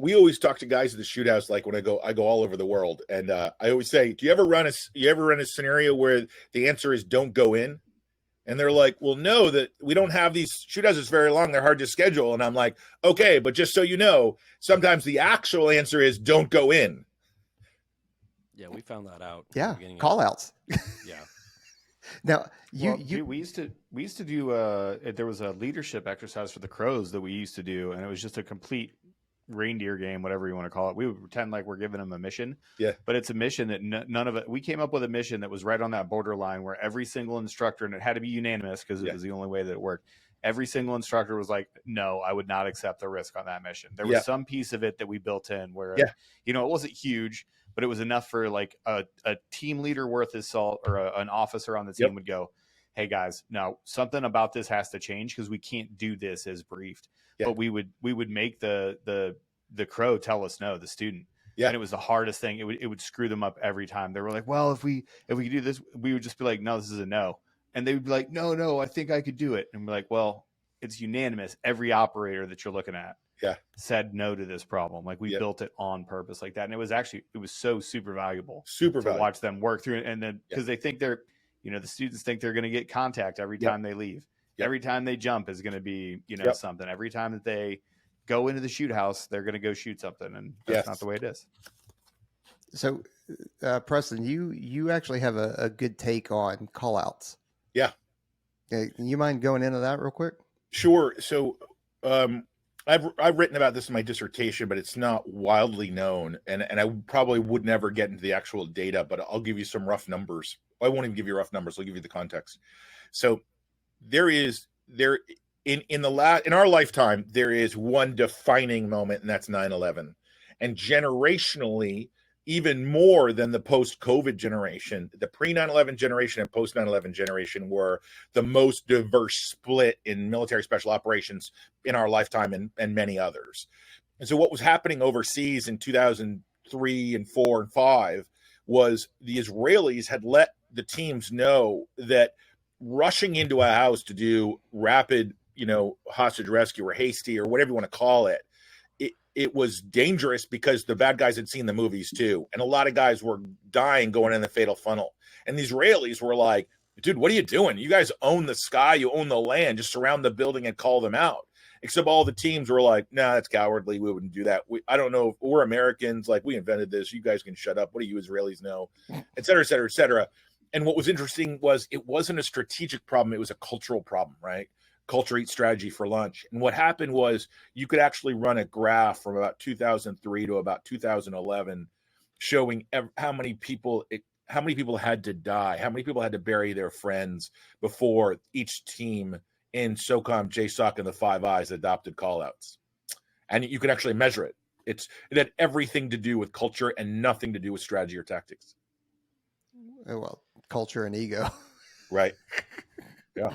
we always talk to guys at the shoot house. Like when I go all over the world, and I always say, do you ever run a scenario where the answer is don't go in? And they're like, well, no, that we don't have these shoot houses very long. They're hard to schedule. And I'm like, okay, but just so you know, sometimes the actual answer is don't go in. Yeah, we found that out. Yeah, callouts. Yeah. Now we used to do there was a leadership exercise for the Crows that we used to do, and it was just a complete reindeer game, whatever you want to call it. We would pretend like we're giving them a mission. Yeah. But it's a mission that none of it. We came up with a mission that was right on that borderline where every single instructor, and it had to be unanimous because it was the only way that it worked. Every single instructor was like, no, I would not accept the risk on that mission. There was some piece of it that we built in where, it wasn't huge, but it was enough for like a team leader worth his salt or an officer on the team would go, hey guys, no, something about this has to change because we can't do this as briefed. Yeah. But we would make the Crow tell us no, the student. Yeah. And it was the hardest thing. It would screw them up every time. They were like, well, if we could do this, we would just be like, no, this is a no. And they would be like, no, I think I could do it. And we're like, well, it's unanimous. Every operator that you're looking at said no to this problem. Like we built it on purpose like that. And it was so super valuable to watch them work through it. And then because they think the students think they're going to get contact every time they leave. Every time they jump is going to be, something. Every time that they go into the shoot house, they're going to go shoot something. And that's not the way it is. So, Preston, you actually have a good take on callouts. Yeah. You mind going into that real quick? Sure. So, I've written about this in my dissertation, but it's not wildly known. And I probably would never get into the actual data, but I'll give you some rough numbers. I won't even give you rough numbers. I'll give you the context. So, in our lifetime, there is one defining moment, and that's 9/11. And generationally, even more than the post-COVID generation, the pre-9/11 generation and post-9/11 generation were the most diverse split in military special operations in our lifetime and many others. And so what was happening overseas in 2003 and 4 and 5 was the Israelis had let the teams know that rushing into a house to do rapid, hostage rescue or hasty or whatever you want to call it, it was dangerous because the bad guys had seen the movies too. And a lot of guys were dying going in the fatal funnel. And the Israelis were like, dude, what are you doing? You guys own the sky, you own the land, just surround the building and call them out. Except all the teams were like, nah, that's cowardly. We wouldn't do that. I don't know. We're Americans. Like, we invented this. You guys can shut up. What do you Israelis know? Et cetera, et cetera, et cetera. And what was interesting was it wasn't a strategic problem. It was a cultural problem, right? Culture eats strategy for lunch. And what happened was you could actually run a graph from about 2003 to about 2011 showing how many people had to die, how many people had to bury their friends before each team in SOCOM, JSOC, and the Five Eyes adopted callouts. And you could actually measure it. It had everything to do with culture and nothing to do with strategy or tactics. Well, culture and ego. Right. Yeah.